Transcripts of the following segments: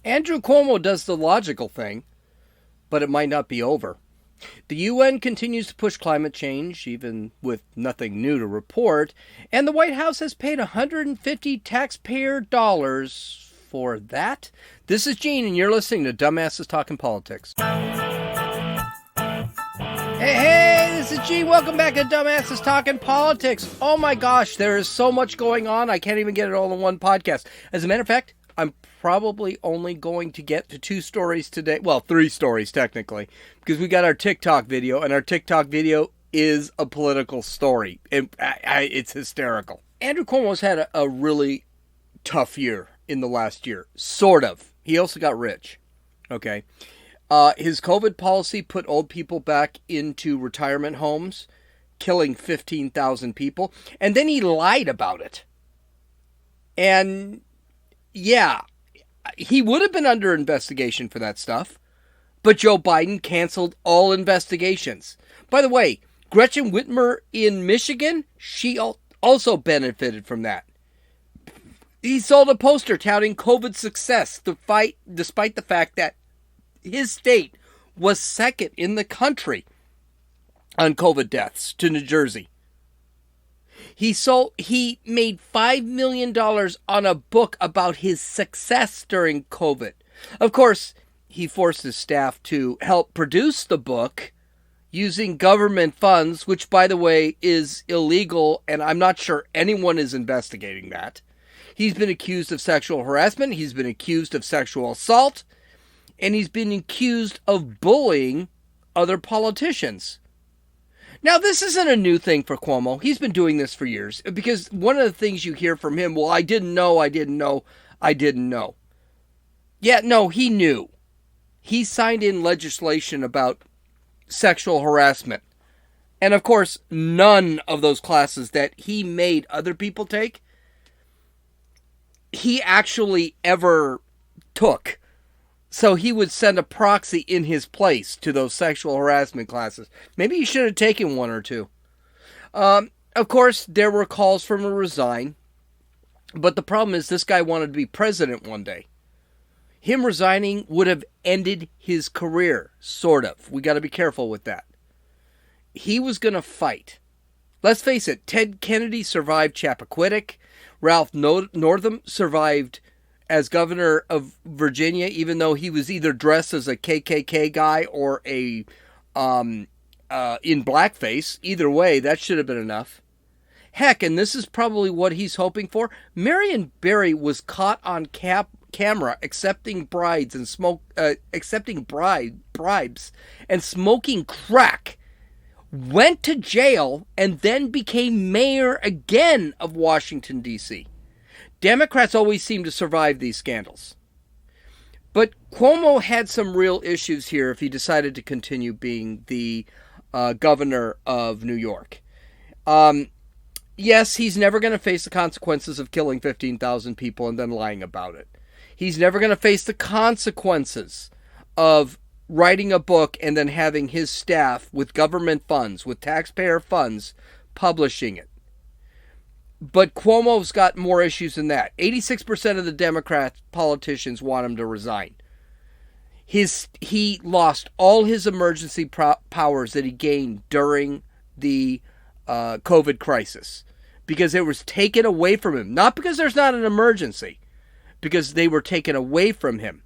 Andrew Cuomo does the logical thing, but it might not be over. The UN continues to push climate change, even with nothing new to report, and the White House has paid 150 taxpayer dollars for that. This is Gene, and you're listening to Dumbasses Talking Politics. Hey, this is Gene. Welcome back to Dumbasses Talking Politics. Oh my gosh, there is so much going on. I can't even get it all in one podcast. As a matter of fact, I'm probably only going to get to 2 stories today. Well, 3 stories technically, because we got our TikTok video, and our TikTok video is a political story. And it's hysterical. Andrew Cuomo's had a really tough year in the last year. Sort of. He also got rich. Okay. His COVID policy put old people back into retirement homes, killing 15,000 people. And then he lied about it. And yeah, he would have been under investigation for that stuff, but Joe Biden canceled all investigations. By the way, Gretchen Whitmer in Michigan, she also benefited from that. He sold a poster touting COVID success despite the fact that his state was second in the country on COVID deaths to New Jersey. He made $5 million on a book about his success during COVID. Of course, he forced his staff to help produce the book using government funds, which, by the way, is illegal, and I'm not sure anyone is investigating that. He's been accused of sexual harassment. He's been accused of sexual assault. And he's been accused of bullying other politicians. Now, this isn't a new thing for Cuomo. He's been doing this for years. Because one of the things you hear from him, well, I didn't know. Yeah, no, he knew. He signed in legislation about sexual harassment. And of course, none of those classes that he made other people take, he actually ever took. So he would send a proxy in his place to those sexual harassment classes. Maybe he should have taken 1 or 2. Of course, there were calls for him to resign. But the problem is this guy wanted to be president one day. Him resigning would have ended his career, sort of. We got to be careful with that. He was going to fight. Let's face it, Ted Kennedy survived Chappaquiddick. Ralph Northam survived as governor of Virginia, even though he was either dressed as a KKK guy or in blackface. Either way, that should have been enough. Heck, and this is probably what he's hoping for. Marion Barry was caught on camera accepting bribes and bribes and smoking crack. Went to jail and then became mayor again of Washington, D.C. Democrats always seem to survive these scandals. But Cuomo had some real issues here if he decided to continue being the governor of New York. Yes, he's never going to face the consequences of killing 15,000 people and then lying about it. He's never going to face the consequences of writing a book and then having his staff with government funds, with taxpayer funds, publishing it. But Cuomo's got more issues than that. 86% of the Democrat politicians want him to resign. He lost all his emergency powers that he gained during the COVID crisis because it was taken away from him. Not because there's not an emergency, because they were taken away from him.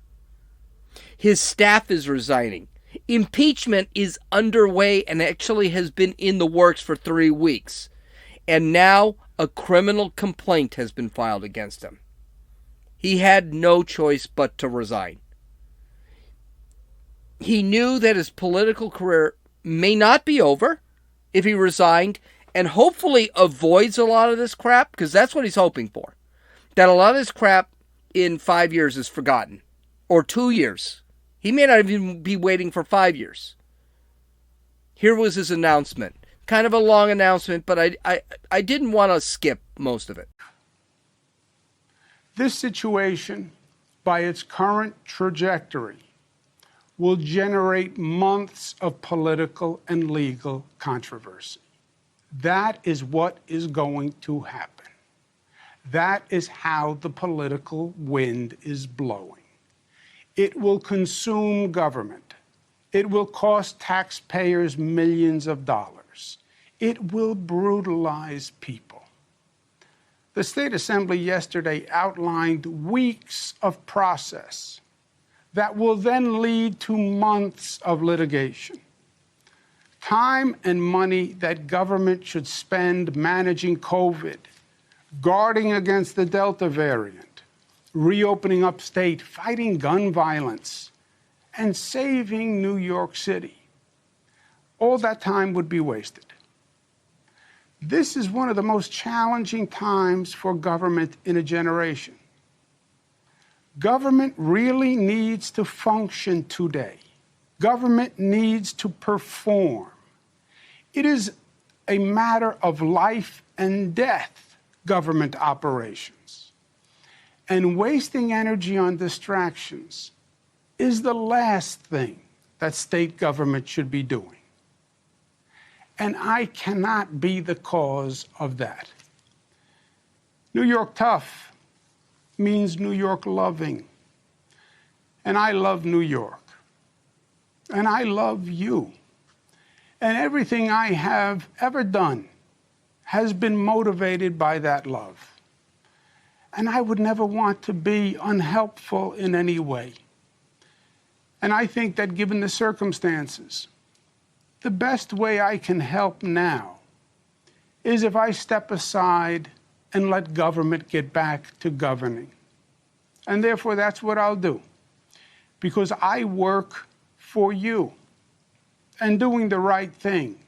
His staff is resigning. Impeachment is underway and actually has been in the works for 3 weeks. And now a criminal complaint has been filed against him. He had no choice but to resign. He knew that his political career may not be over if he resigned and hopefully avoids a lot of this crap, because that's what he's hoping for. That a lot of this crap in 5 years is forgotten. Or 2 years. He may not even be waiting for 5 years. Here was his announcement. Kind of a long announcement, but I didn't want to skip most of it. This situation, by its current trajectory, will generate months of political and legal controversy. That is what is going to happen. That is how the political wind is blowing. It will consume government. It will cost taxpayers millions of dollars. It will brutalize people. The State Assembly yesterday outlined weeks of process that will then lead to months of litigation. Time and money that government should spend managing COVID, guarding against the Delta variant, reopening upstate, fighting gun violence, and saving New York City. All that time would be wasted. This is one of the most challenging times for government in a generation. Government really needs to function today. Government needs to perform. It is a matter of life and death, government operations. And wasting energy on distractions is the last thing that state government should be doing. And I cannot be the cause of that. New York tough means New York loving. And I love New York. And I love you. And everything I have ever done has been motivated by that love. And I would never want to be unhelpful in any way. And I think that given the circumstances, the best way I can help now is if I step aside and let government get back to governing. And therefore, that's what I'll do. Because I work for you. And doing the right thing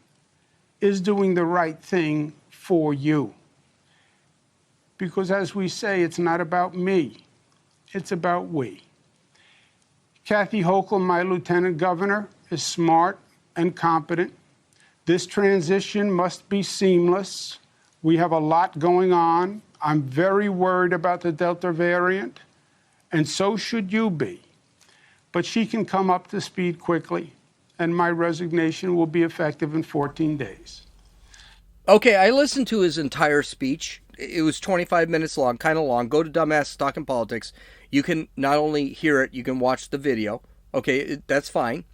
is doing the right thing for you. Because as we say, it's not about me, it's about we. Kathy Hochul, my lieutenant governor, is smart and competent. This transition must be seamless. We have a lot going on. I'm very worried about the Delta variant, and so should you be. But she can come up to speed quickly, and my resignation will be effective in 14 days. Okay, I listened to his entire speech. It was 25 minutes long, kind of long. Go to Dumbass Talking Politics. You can not only hear it, you can watch the video. Okay, that's fine.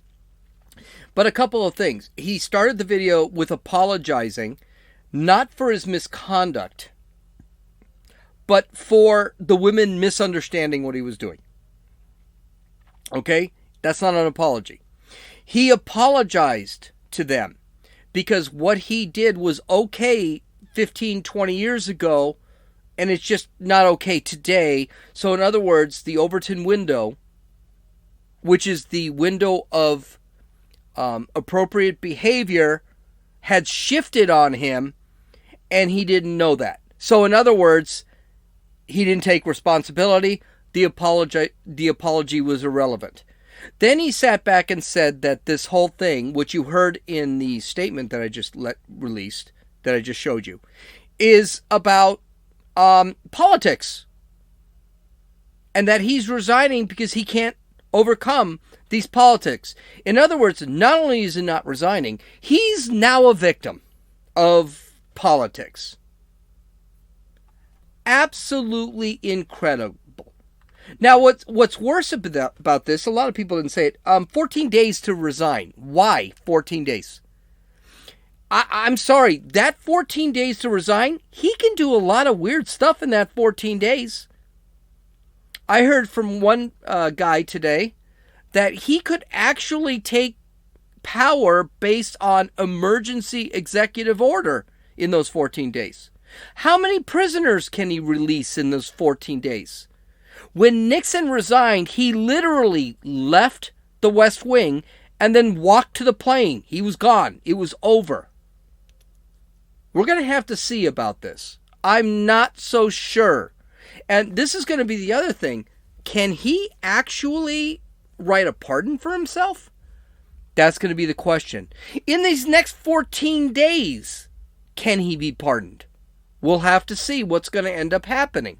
But a couple of things. He started the video with apologizing, not for his misconduct, but for the women misunderstanding what he was doing. Okay? That's not an apology. He apologized to them because what he did was okay 15, 20 years ago, and it's just not okay today. So in other words, the Overton window, which is the window of appropriate behavior, had shifted on him, and he didn't know that. So in other words, he didn't take responsibility. The apology was irrelevant. Then he sat back and said that this whole thing, which you heard in the statement that I just released, that I just showed you, is about politics. And that he's resigning because he can't overcome these politics. In other words, not only is he not resigning, he's now a victim of politics. Absolutely incredible. Now, what's worse about this, a lot of people didn't say it, 14 days to resign. Why 14 days? I'm sorry, that 14 days to resign, he can do a lot of weird stuff in that 14 days. I heard from one guy today that he could actually take power based on emergency executive order in those 14 days. How many prisoners can he release in those 14 days? When Nixon resigned, he literally left the West Wing and then walked to the plane. He was gone. It was over. We're going to have to see about this. I'm not so sure. And this is going to be the other thing. Can he actually write a pardon for himself? That's going to be the question. In these next 14 days, can he be pardoned? We'll have to see what's going to end up happening.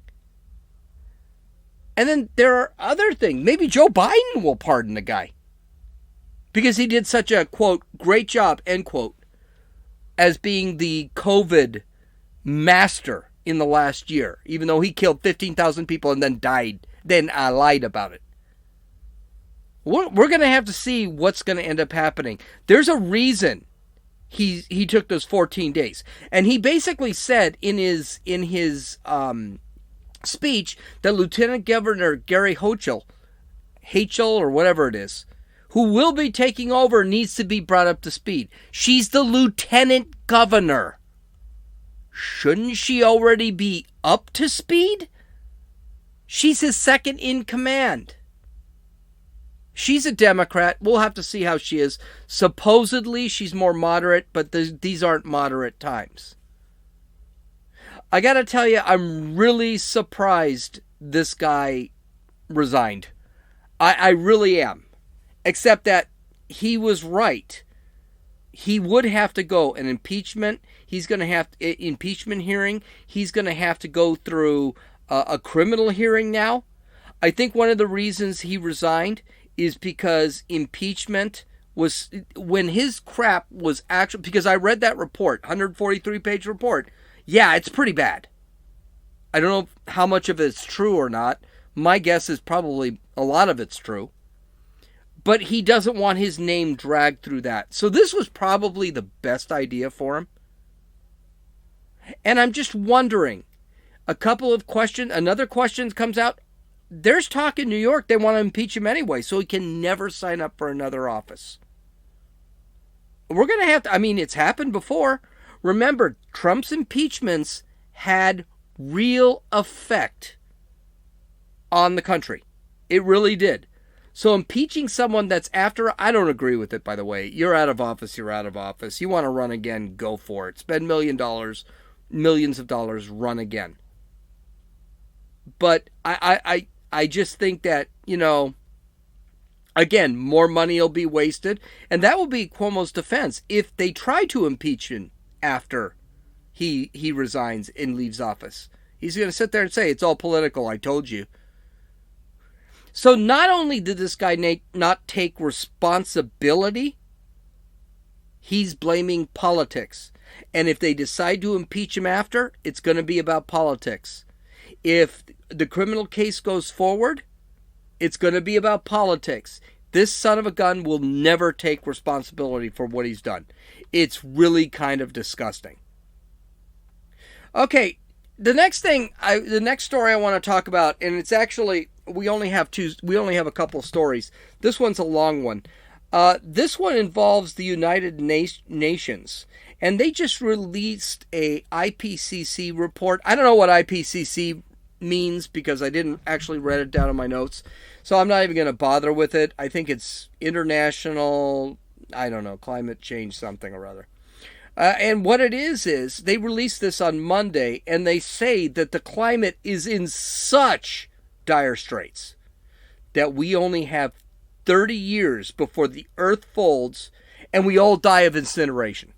And then there are other things. Maybe Joe Biden will pardon the guy. Because he did such a, quote, great job, end quote, as being the COVID master in the last year. Even though he killed 15,000 people and then died. Then lied about it. We're going to have to see what's going to end up happening. There's a reason he took those 14 days, and he basically said in his speech that Lieutenant Governor Gary Hochul or whatever it is, who will be taking over, needs to be brought up to speed. She's the lieutenant governor. Shouldn't she already be up to speed? She's his second in command. She's a Democrat. We'll have to see how she is. Supposedly, she's more moderate, but these aren't moderate times. I got to tell you, I'm really surprised this guy resigned. I really am. Except that he was right. He would have to go an impeachment. He's going to have impeachment hearing. He's going to have to go through a criminal hearing now. I think one of the reasons he resigned is because impeachment was, when his crap was actually, because I read that report, 143-page report. Yeah, it's pretty bad. I don't know how much of it's true or not. My guess is probably a lot of it's true. But he doesn't want his name dragged through that. So this was probably the best idea for him. And I'm just wondering, another question comes out. There's talk in New York they want to impeach him anyway, so he can never sign up for another office. We're going to have to, it's happened before. Remember, Trump's impeachments had real effect on the country. It really did. So impeaching someone that's after, I don't agree with it, by the way. You're out of office, you're out of office. You want to run again, go for it. Spend millions of dollars, run again. But I just think that, again, more money will be wasted. And that will be Cuomo's defense. If they try to impeach him after he resigns and leaves office, he's going to sit there and say, it's all political, I told you. So not only did this guy not take responsibility, he's blaming politics. And if they decide to impeach him after, it's going to be about politics. If the criminal case goes forward, it's going to be about politics. This son of a gun will never take responsibility for what he's done. It's really kind of disgusting. Okay, the next story I want to talk about, and it's actually, we only have a couple of stories. This one's a long one. This one involves the United Nations, and they just released a IPCC report. I don't know what IPCC means because I didn't actually write it down in my notes, so I'm not even going to bother with it. I think it's international, climate change something or other. And what it is they released this on Monday, and they say that the climate is in such dire straits that we only have 30 years before the earth folds and we all die of incineration.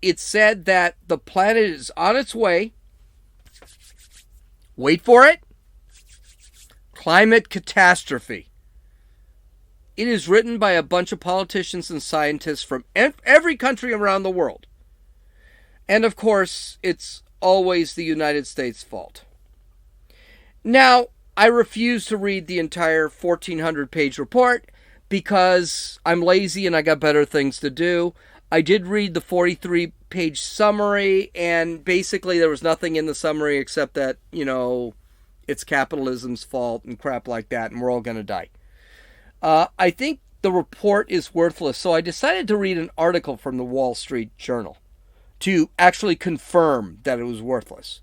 It's said that the planet is on its way. Wait for it. Climate catastrophe. It is written by a bunch of politicians and scientists from every country around the world. And of course, it's always the United States' fault. Now, I refuse to read the entire 1,400-page report because I'm lazy and I got better things to do. I did read the 43-page summary, and basically there was nothing in the summary except that, it's capitalism's fault and crap like that, and we're all going to die. I think the report is worthless, so I decided to read an article from the Wall Street Journal to actually confirm that it was worthless.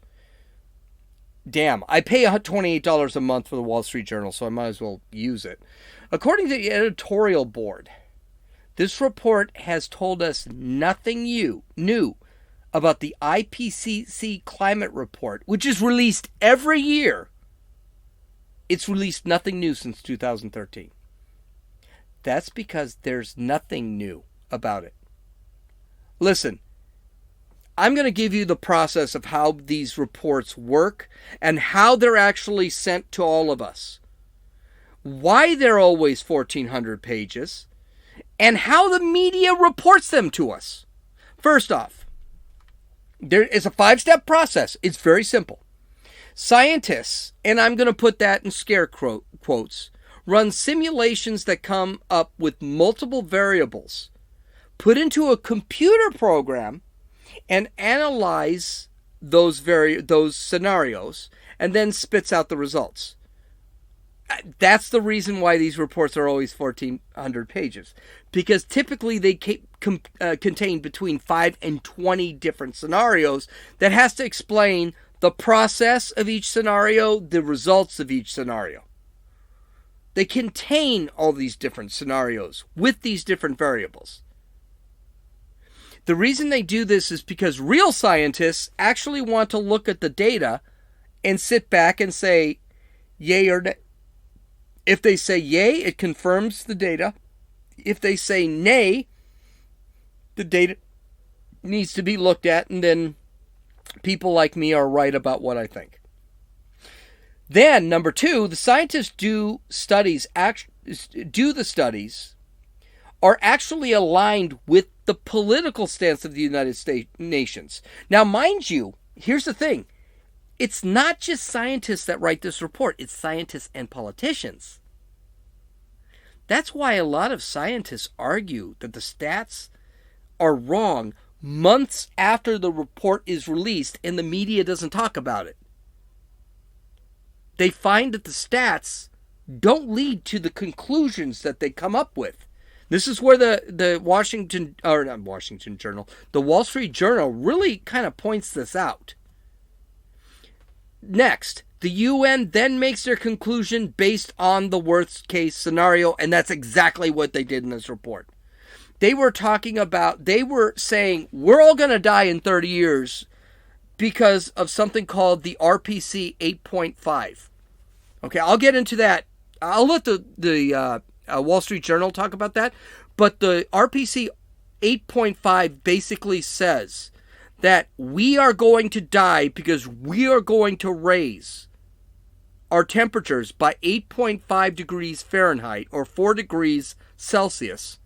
Damn, I pay $28 a month for the Wall Street Journal, so I might as well use it. According to the editorial board, this report has told us nothing new about the IPCC climate report, which is released every year. It's released nothing new since 2013. That's because there's nothing new about it. Listen, I'm going to give you the process of how these reports work and how they're actually sent to all of us. Why they're always 1,400 pages, and how the media reports them to us. First off, there is a 5-step process. It's very simple. Scientists, and I'm going to put that in scare quotes, run simulations that come up with multiple variables, put into a computer program, and analyze those scenarios, and then spits out the results. That's the reason why these reports are always 1,400 pages, because typically they contain between 5 and 20 different scenarios that has to explain the process of each scenario, the results of each scenario. They contain all these different scenarios with these different variables. The reason they do this is because real scientists actually want to look at the data and sit back and say, yay or nay. If they say yay, it confirms the data. If they say nay, the data needs to be looked at, and then people like me are right about what I think. Then, number 2, the scientists do the studies are actually aligned with the political stance of the United States nations. Now, mind you, here's the thing. It's not just scientists that write this report. It's scientists and politicians. That's why a lot of scientists argue that the stats are wrong months after the report is released and the media doesn't talk about it. They find that the stats don't lead to the conclusions that they come up with. This is where the Wall Street Journal really kind of points this out. Next, the UN then makes their conclusion based on the worst case scenario, and that's exactly what they did in this report. They were saying we're all going to die in 30 years because of something called the RPC 8.5. Okay, I'll get into that. I'll let the Wall Street Journal talk about that. But the RPC 8.5 basically says that we are going to die because we are going to raise our temperatures by 8.5 degrees Fahrenheit or 4 degrees Celsius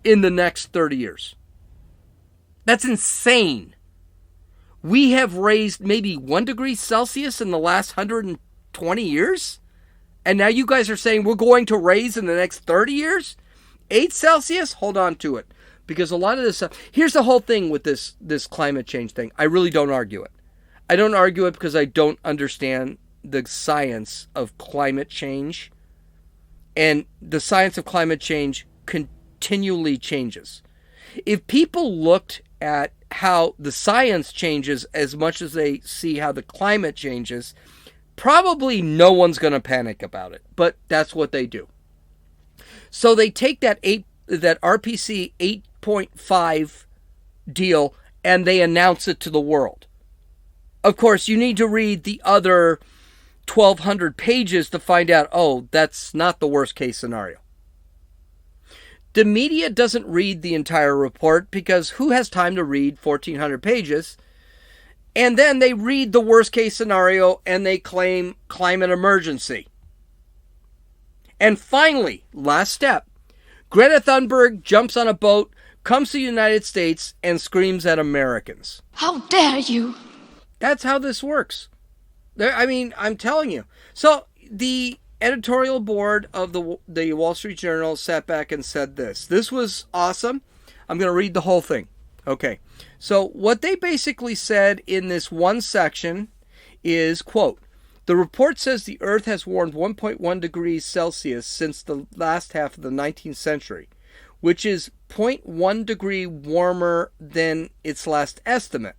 in the next 30 years. That's insane. We have raised maybe 1 degree Celsius in the last 120 years? And now you guys are saying we're going to raise in the next 30 years? 8 Celsius? Hold on to it. Because a lot of this stuff... Here's the whole thing with this climate change thing. I really don't argue it. I don't argue it because I don't understand the science of climate change. And the science of climate change continually changes. If people looked at how the science changes as much as they see how the climate changes, probably no one's going to panic about it. But that's what they do. So they take that RPC 8.5 deal and they announce it to the world. Of course, you need to read the other 1,200 pages to find out, oh, that's not the worst case scenario. The media doesn't read the entire report because who has time to read 1,400 pages? And then they read the worst case scenario and they claim climate emergency. And finally, last step, Greta Thunberg jumps on a boat, comes to the United States, and screams at Americans. How dare you? That's how this works. I'm telling you. So the editorial board of the Wall Street Journal sat back and said this. This was awesome. I'm going to read the whole thing. Okay. So what they basically said in this one section is, quote, the report says the Earth has warmed 1.1 degrees Celsius since the last half of the 19th century, which is 0.1 degree warmer than its last estimate.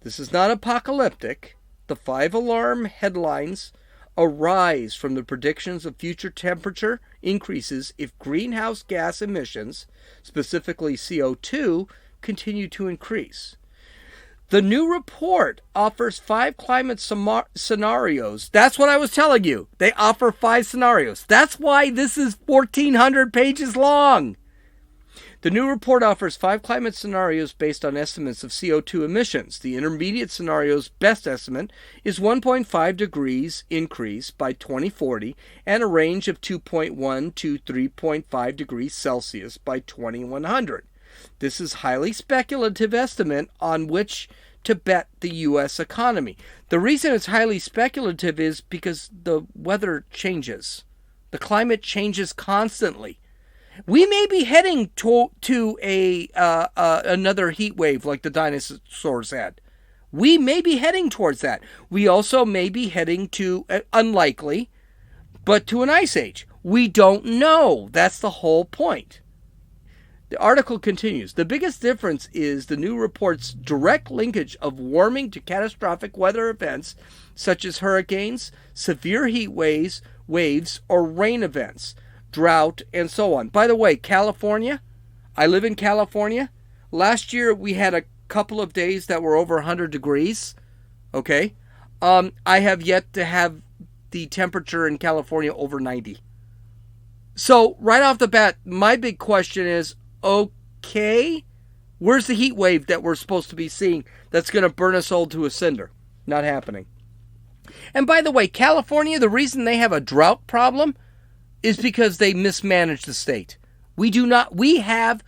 This is not apocalyptic. The 5 alarm headlines arise from the predictions of future temperature increases if greenhouse gas emissions, specifically CO2, continue to increase. The new report offers 5 climate scenarios. That's what I was telling you. They offer 5 scenarios. That's why this is 1,400 pages long. The new report offers 5 climate scenarios based on estimates of CO2 emissions. The intermediate scenario's best estimate is 1.5 degrees increase by 2040 and a range of 2.1 to 3.5 degrees Celsius by 2100. This is highly speculative estimate on which to bet the U.S. economy. The reason it's highly speculative is because the weather changes. The climate changes constantly. We may be heading to another heat wave like the dinosaurs had. We may be heading towards that. We also may be heading to, unlikely, but to an ice age. We don't know. That's the whole point. The article continues. The biggest difference is the new report's direct linkage of warming to catastrophic weather events such as hurricanes, severe heat waves, or rain events, drought, and so on. By the way, California, I live in California. Last year we had a couple of days that were over 100 degrees. Okay. I have yet to have the temperature in California over 90. So right off the bat, my big question is, okay, where's the heat wave that we're supposed to be seeing that's going to burn us all to a cinder? Not happening. And by the way, California, the reason they have a drought problem is because they mismanage the state. We have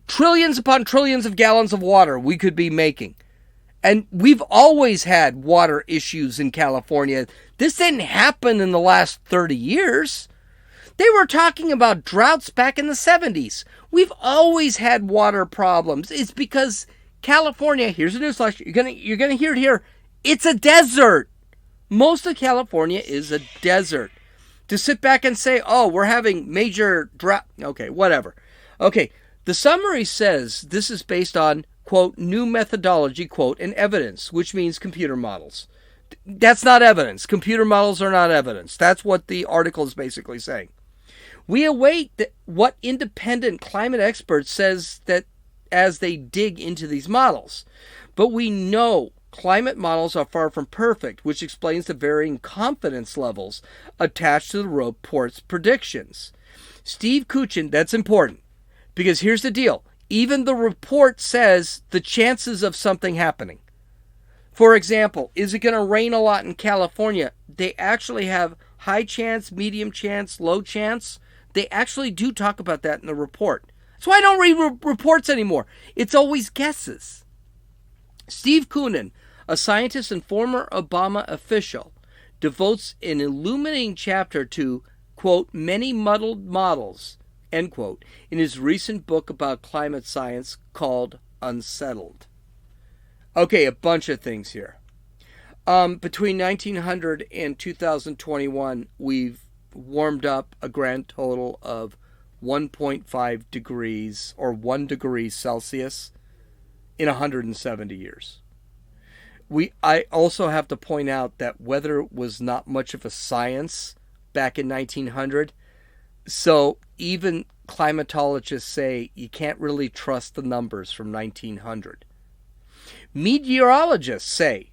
trillions upon trillions of gallons of water we could be making. And we've always had water issues in California. This didn't happen in the last 30 years. They were talking about droughts back in the 70s. We've always had water problems. It's because California, here's a newsflash, you're gonna hear it here, it's a desert. Most of California is a desert. To sit back and say, oh, we're having major drought, okay, whatever. Okay, the summary says this is based on, quote, new methodology, quote, and evidence, which means computer models. That's not evidence. Computer models are not evidence. That's what the article is basically saying. We await what independent climate experts says that as they dig into these models. But we know climate models are far from perfect, which explains the varying confidence levels attached to the report's predictions. Steve Kuchin, that's important, because here's the deal. Even the report says the chances of something happening. For example, is it going to rain a lot in California? They actually have high chance, medium chance, low chance. They actually do talk about that in the report. That's why I don't read reports anymore. It's always guesses. Steve Koonin, a scientist and former Obama official, devotes an illuminating chapter to, quote, many muddled models, end quote, in his recent book about climate science called Unsettled. Okay, a bunch of things here. Between 1900 and 2021, we've warmed up a grand total of 1.5 degrees or 1 degree Celsius in 170 years. I also have to point out that weather was not much of a science back in 1900. So even climatologists say you can't really trust the numbers from 1900. Meteorologists say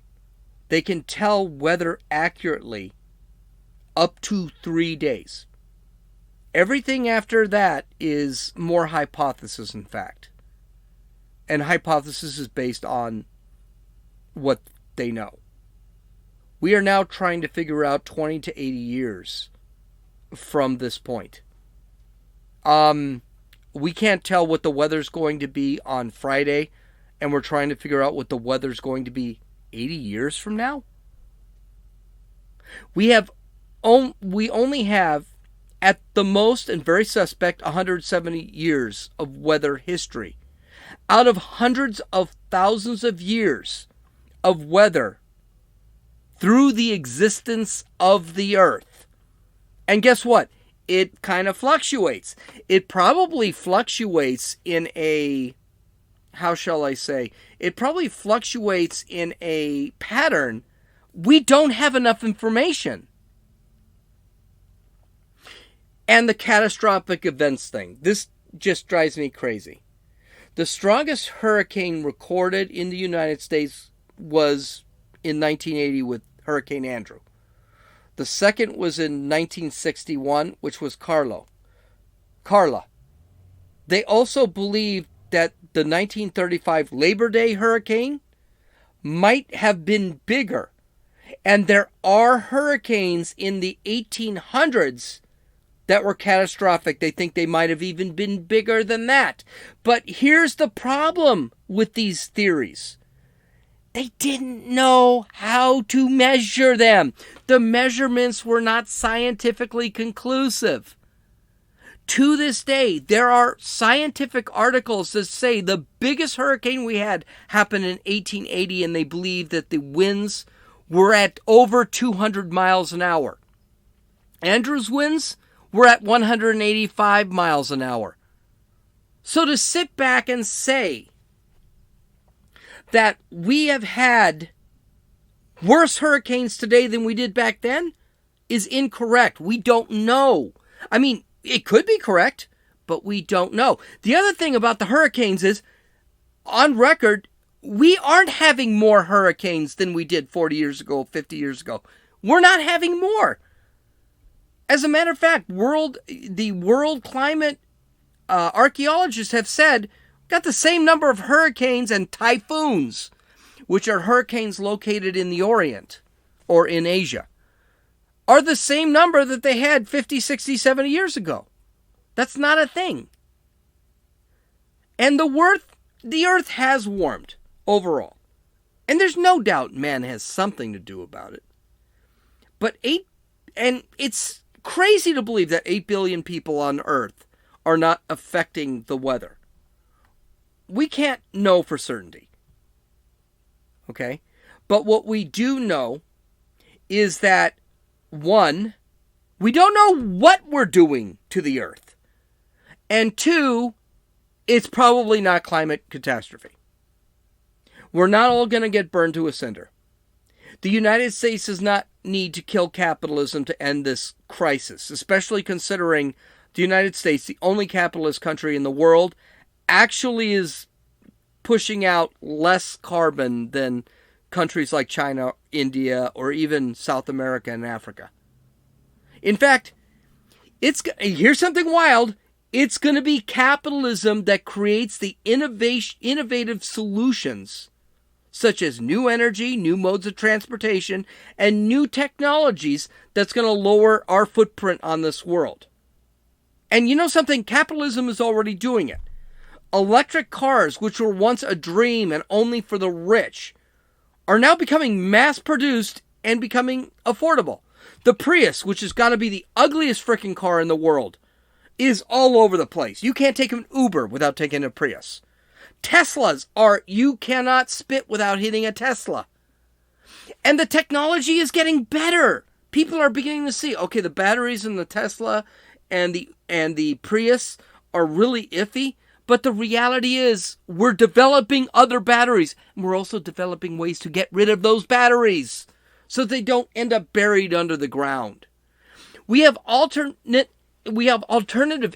they can tell weather accurately up to 3 days. Everything after that is more hypothesis, in fact. And hypothesis is based on what they know. We are now trying to figure out 20 to 80 years from this point. We can't tell what the weather's going to be on Friday, and we're trying to figure out what the weather's going to be 80 years from now. We only have, at the most and very suspect, 170 years of weather history. Out of hundreds of thousands of years of weather through the existence of the Earth. And guess what? It kind of fluctuates. It probably fluctuates in a, how shall I say? It probably fluctuates in a pattern. We don't have enough information. And the catastrophic events thing. This just drives me crazy. The strongest hurricane recorded in the United States was in 1980 with Hurricane Andrew. The second was in 1961, which was Carla. They also believe that the 1935 Labor Day hurricane might have been bigger. And there are hurricanes in the 1800s that were catastrophic. They think they might have even been bigger than that. But here's the problem with these theories. They didn't know how to measure them. The measurements were not scientifically conclusive. To this day, there are scientific articles that say the biggest hurricane we had happened in 1880, and they believe that the winds were at over 200 miles an hour. Andrew's winds were at 185 miles an hour. So to sit back and say that we have had worse hurricanes today than we did back then is incorrect. We don't know. I mean, it could be correct, but we don't know. The other thing about the hurricanes is, on record, we aren't having more hurricanes than we did 40 years ago, 50 years ago. We're not having more. As a matter of fact, the world climate archaeologists have said got the same number of hurricanes and typhoons, which are hurricanes located in the Orient or in Asia, are the same number that they had 50, 60, 70 years ago. That's not a thing. And the earth has warmed overall. And there's no doubt man has something to do about it. But it's crazy to believe that 8 billion people on earth are not affecting the weather. We can't know for certainty. Okay? But what we do know is that, one, we don't know what we're doing to the earth. And two, it's probably not climate catastrophe. We're not all going to get burned to a cinder. The United States does not need to kill capitalism to end this crisis, especially considering the United States, the only capitalist country in the world, actually is pushing out less carbon than countries like China, India, or even South America and Africa. In fact, here's something wild. It's going to be capitalism that creates the innovative solutions, such as new energy, new modes of transportation, and new technologies that's going to lower our footprint on this world. And you know something? Capitalism is already doing it. Electric cars, which were once a dream and only for the rich, are now becoming mass-produced and becoming affordable. The Prius, which is going to be the ugliest freaking car in the world, is all over the place. You can't take an Uber without taking a Prius. Teslas you cannot spit without hitting a Tesla. And the technology is getting better. People are beginning to see, okay, the batteries in the Tesla and the Prius are really iffy, but the reality is we're developing other batteries. And we're also developing ways to get rid of those batteries so they don't end up buried under the ground. We have alternative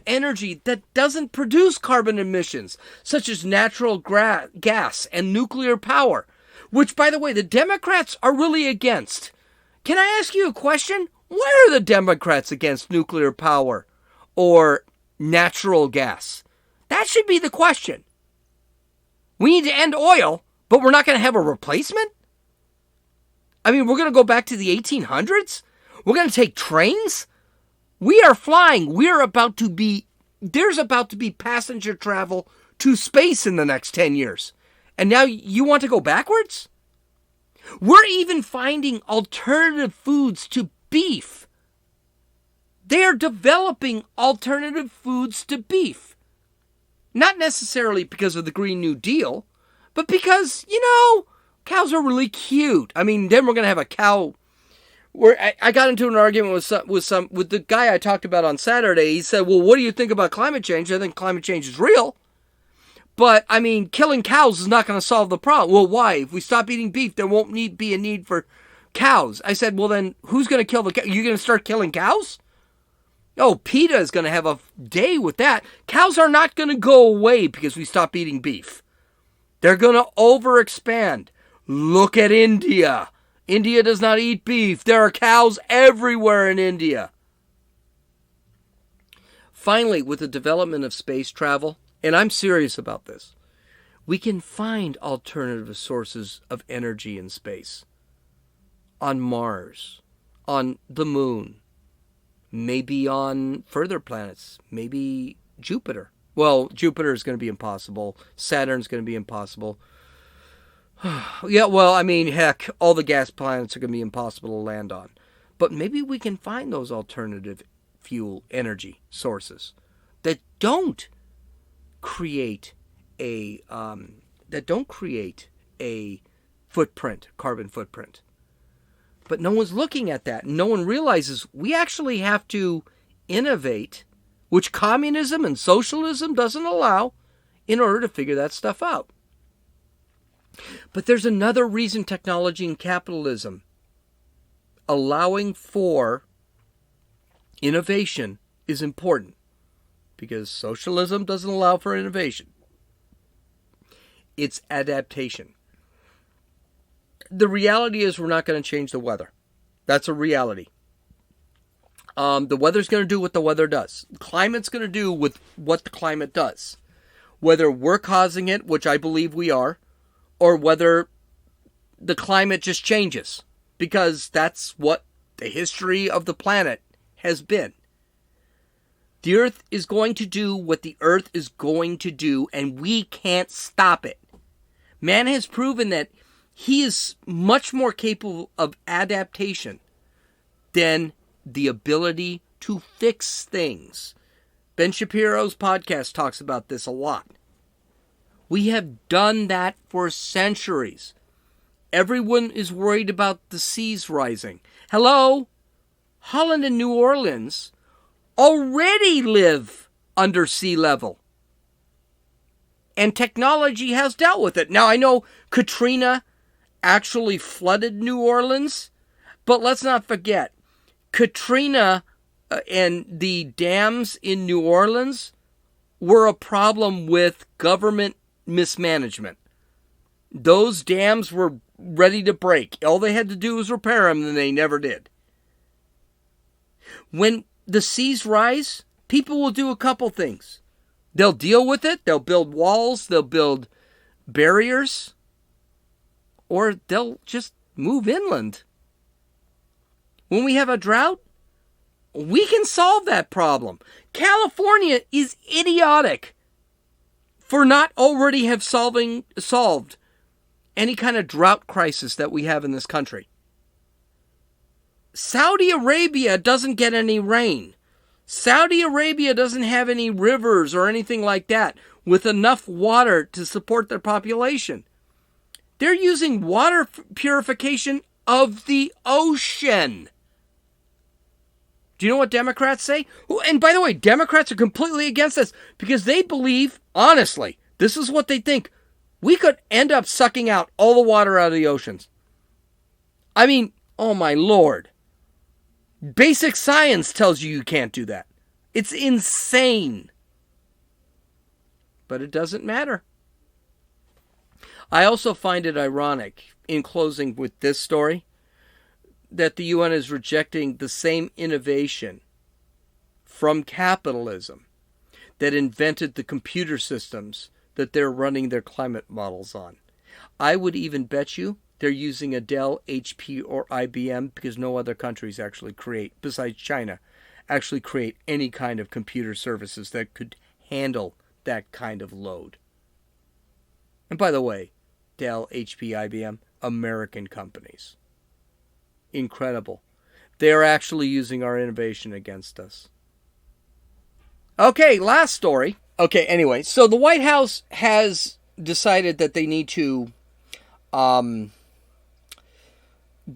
energy that doesn't produce carbon emissions, such as natural gas and nuclear power, which, by the way, the Democrats are really against. Can I ask you a question? Why are the Democrats against nuclear power or natural gas? That should be the question. We need to end oil, but we're not going to have a replacement? I mean, we're going to go back to the 1800s? We're going to take trains? We are flying. There's about to be passenger travel to space in the next 10 years. And now you want to go backwards? We're even finding alternative foods to beef. They are developing alternative foods to beef. Not necessarily because of the Green New Deal, but because, cows are really cute. I mean, then we're going to have a cow. I got into an argument with the guy I talked about on Saturday. He said, well, what do you think about climate change? I think climate change is real. But, I mean, killing cows is not going to solve the problem. Well, why? If we stop eating beef, there won't be a need for cows. I said, well, then who's going to kill the cows? You're going to start killing cows? Oh, PETA is going to have a day with that. Cows are not going to go away because we stop eating beef. They're going to overexpand. Look at India. India does not eat beef. There are cows everywhere in India. Finally, with the development of space travel, and I'm serious about this, we can find alternative sources of energy in space. On Mars, on the moon, maybe on further planets, maybe Jupiter. Well, Jupiter is going to be impossible. Saturn's going to be impossible. Yeah, well, I mean, heck, all the gas planets are going to be impossible to land on. But maybe we can find those alternative fuel energy sources that don't create a carbon footprint. But no one's looking at that. No one realizes we actually have to innovate, which communism and socialism doesn't allow, in order to figure that stuff out. But there's another reason technology and capitalism allowing for innovation is important, because socialism doesn't allow for innovation. It's adaptation. The reality is we're not going to change the weather. That's a reality. The weather's going to do what the weather does. Climate's going to do with what the climate does. Whether we're causing it, which I believe we are, or whether the climate just changes, because that's what the history of the planet has been. The Earth is going to do what the Earth is going to do, and we can't stop it. Man has proven that he is much more capable of adaptation than the ability to fix things. Ben Shapiro's podcast talks about this a lot. We have done that for centuries. Everyone is worried about the seas rising. Hello? Holland and New Orleans already live under sea level. And technology has dealt with it. Now, I know Katrina actually flooded New Orleans, but let's not forget, Katrina and the dams in New Orleans were a problem with government mismanagement. Those dams were ready to break. All they had to do was repair them, and they never did. When the seas rise, people will do a couple things. They'll deal with it. They'll build walls. They'll build barriers. Or they'll just move inland. When we have a drought, we can solve that problem. California is idiotic for not already have solved any kind of drought crisis that we have in this country. Saudi Arabia doesn't get any rain. Saudi Arabia doesn't have any rivers or anything like that with enough water to support their population. They're using water purification of the ocean. Do you know what Democrats say? And by the way, Democrats are completely against this because they believe, honestly, this is what they think. We could end up sucking out all the water out of the oceans. I mean, oh my Lord. Basic science tells you can't do that. It's insane. But it doesn't matter. I also find it ironic, in closing with this story, that the UN is rejecting the same innovation from capitalism that invented the computer systems that they're running their climate models on. I would even bet you they're using a Dell, HP, or IBM because no other countries actually create, besides China, actually create any kind of computer services that could handle that kind of load. And by the way, Dell, HP, IBM, American companies. Incredible. They're actually using our innovation against us. Okay, last story. Okay, anyway, so the White House has decided that they need to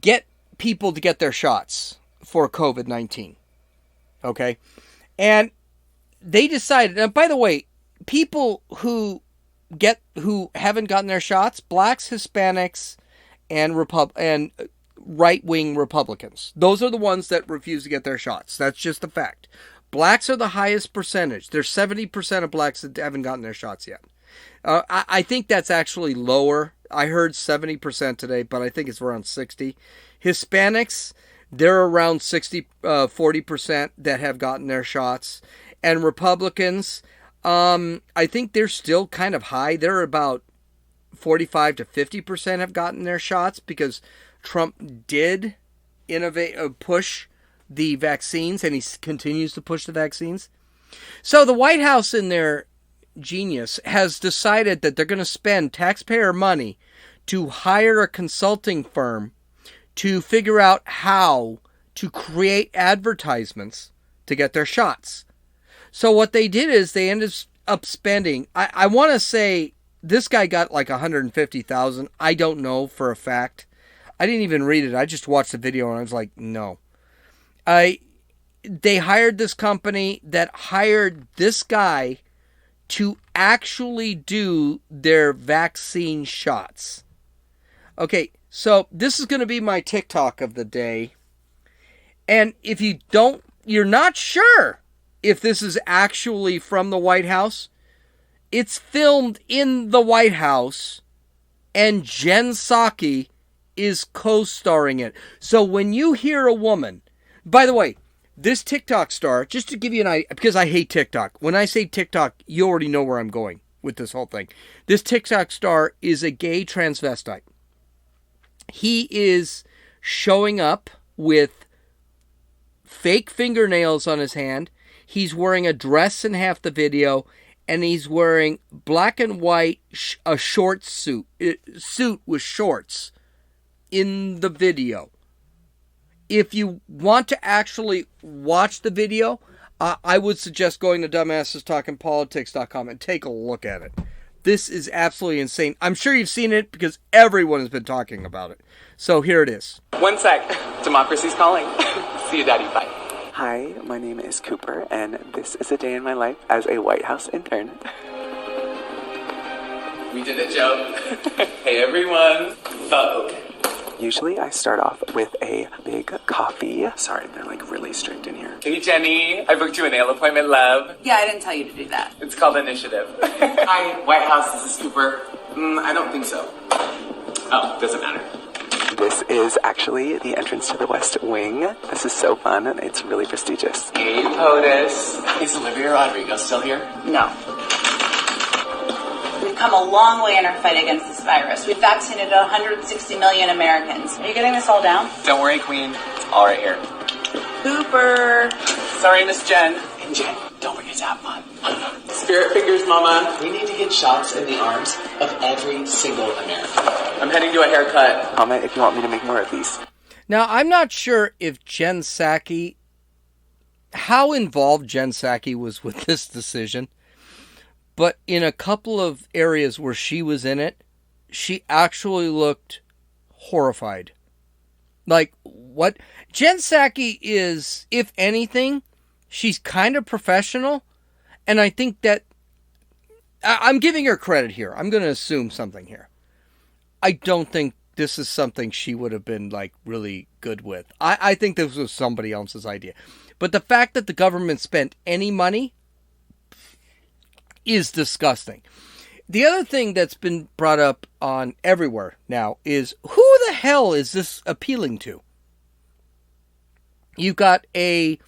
get people to get their shots for COVID-19. Okay? And they decided, and by the way, people who haven't gotten their shots, blacks, Hispanics, and right-wing Republicans. Those are the ones that refuse to get their shots. That's just a fact. Blacks are the highest percentage. There's 70% of blacks that haven't gotten their shots yet. I think that's actually lower. I heard 70% today, but I think it's around 60. Hispanics, they're around 40% that have gotten their shots. And Republicans, I think they're still kind of high. They're about 45 to 50% have gotten their shots because Trump did push the vaccines, and he continues to push the vaccines. So the White House, in their genius, has decided that they're going to spend taxpayer money to hire a consulting firm to figure out how to create advertisements to get their shots. So what they did is they ended up spending, I want to say this guy got like $150,000. I don't know for a fact. I didn't even read it. I just watched the video and I was like, no. They hired this company that hired this guy to actually do their vaccine shots. Okay, so this is going to be my TikTok of the day. And if you're not sure if this is actually from the White House, it's filmed in the White House and Jen Psaki is co-starring it. So when you hear a woman, by the way, this TikTok star, just to give you an idea, because I hate TikTok. When I say TikTok, you already know where I'm going with this whole thing. This TikTok star is a gay transvestite. He is showing up with fake fingernails on his hand. He's wearing a dress in half the video, and he's wearing black and white, a short suit with shorts in the video. If you want to actually watch the video, I would suggest going to dumbassestalkingpolitics.com and take a look at it. This is absolutely insane. I'm sure you've seen it because everyone has been talking about it. So here it is. One sec. Democracy's calling. See you, Daddy. Bye. Hi, my name is Cooper, and this is a day in my life as a White House intern. We did a joke. Hey, everyone. Vogue. Usually I start off with a big coffee. Sorry, they're like really strict in here. Hey, Jenny. I booked you a nail appointment, love. Yeah, I didn't tell you to do that. It's called Initiative. Hi, White House. This is Cooper. I don't think so. Oh, doesn't matter. This is actually the entrance to the West Wing. This is so fun, and it's really prestigious. Hey, POTUS. Is Olivia Rodrigo still here? No. We've come a long way in our fight against this virus. We've vaccinated 160 million Americans. Are you getting this all down? Don't worry, Queen. It's all right here. Cooper. Sorry, Miss Jen. And Jen, don't forget to have fun. Spirit fingers, Mama. We need to get shots in the arms of every single American. I'm heading to a haircut. Comment if you want me to make more of these. Now, I'm not sure if Jen Psaki, how involved Jen Psaki was with this decision, but in a couple of areas where she was in it, she actually looked horrified. Like, what? Jen Psaki is, if anything, she's kind of professional, and I think that, I'm giving her credit here. I'm going to assume something here. I don't think this is something she would have been, like, really good with. I think this was somebody else's idea. But the fact that the government spent any money is disgusting. The other thing that's been brought up on everywhere now is, who the hell is this appealing to? You've got a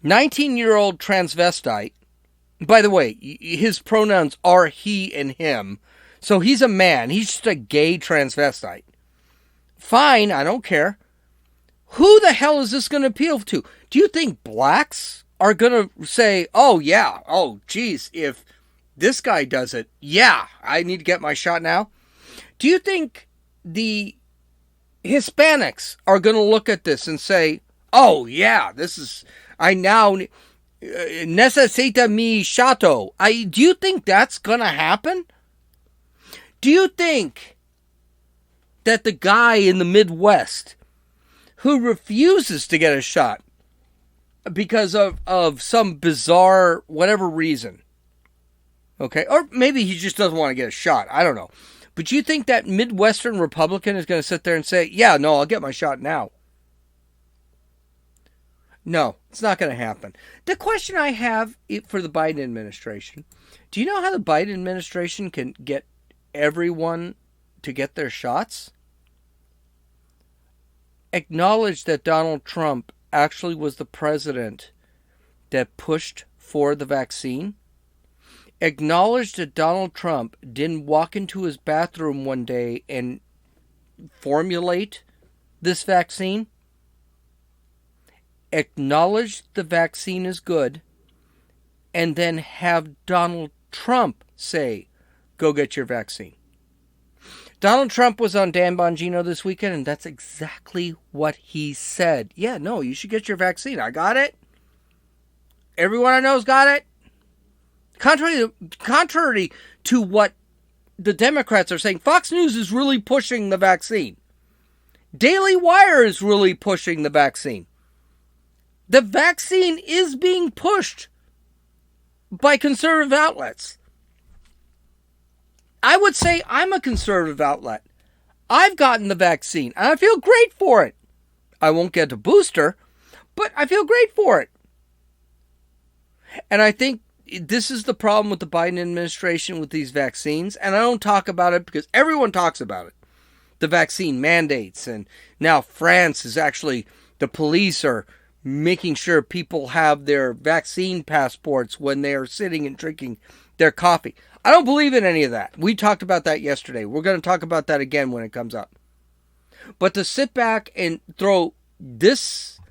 19-year-old transvestite. By the way, his pronouns are he and him. So he's a man. He's just a gay transvestite. Fine, I don't care. Who the hell is this going to appeal to? Do you think blacks are going to say, oh, yeah, oh, geez, if this guy does it, yeah, I need to get my shot now? Do you think the Hispanics are going to look at this and say, oh, yeah, this is, I now necesita mi shato? Do you think that's going to happen? Do you think that the guy in the Midwest who refuses to get a shot because of some bizarre whatever reason, okay, or maybe he just doesn't want to get a shot, I don't know, but do you think that Midwestern Republican is going to sit there and say, yeah, no, I'll get my shot now? No, it's not going to happen. The question I have for the Biden administration, do you know how the Biden administration can get everyone to get their shots? Acknowledge that Donald Trump actually was the president that pushed for the vaccine. Acknowledge that Donald Trump didn't walk into his bathroom one day and formulate this vaccine. Acknowledge the vaccine is good, and then have Donald Trump say, go get your vaccine. Donald Trump was on Dan Bongino this weekend, and that's exactly what he said. Yeah, no, you should get your vaccine. I got it. Everyone I know's got it. Contrary to what the Democrats are saying, Fox News is really pushing the vaccine. Daily Wire is really pushing the vaccine. The vaccine is being pushed by conservative outlets. I would say I'm a conservative outlet. I've gotten the vaccine, and I feel great for it. I won't get a booster, but I feel great for it. And I think this is the problem with the Biden administration with these vaccines, and I don't talk about it because everyone talks about it. The vaccine mandates, and now France is actually, the police are making sure people have their vaccine passports when they are sitting and drinking their coffee. I don't believe in any of that. We talked about that yesterday. We're going to talk about that again when it comes up. But to sit back and throw this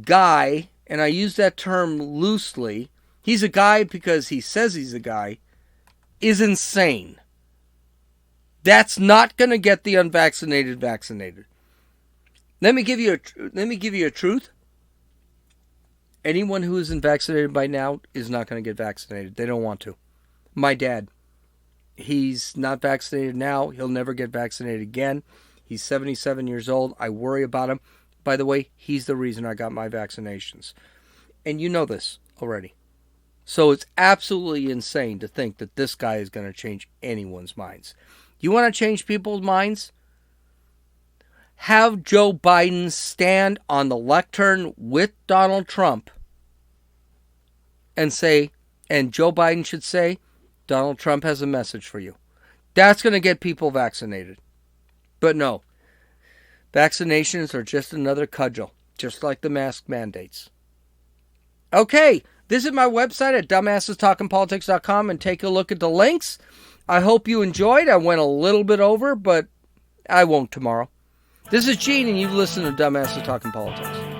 guy, and I use that term loosely, he's a guy because he says he's a guy, is insane. That's not going to get the unvaccinated vaccinated. Let me give you a truth. Anyone who isn't vaccinated by now is not going to get vaccinated. They don't want to. My dad, he's not vaccinated now. He'll never get vaccinated again. He's 77 years old. I worry about him. By the way, he's the reason I got my vaccinations. And you know this already. So it's absolutely insane to think that this guy is going to change anyone's minds. You want to change people's minds? Have Joe Biden stand on the lectern with Donald Trump and say, and Joe Biden should say, Donald Trump has a message for you. That's going to get people vaccinated. But no, vaccinations are just another cudgel, just like the mask mandates. Okay, visit my website at dumbassestalkingpolitics.com and take a look at the links. I hope you enjoyed. I went a little bit over, but I won't tomorrow. This is Gene, and you've listened to Dumbasses Talking Politics.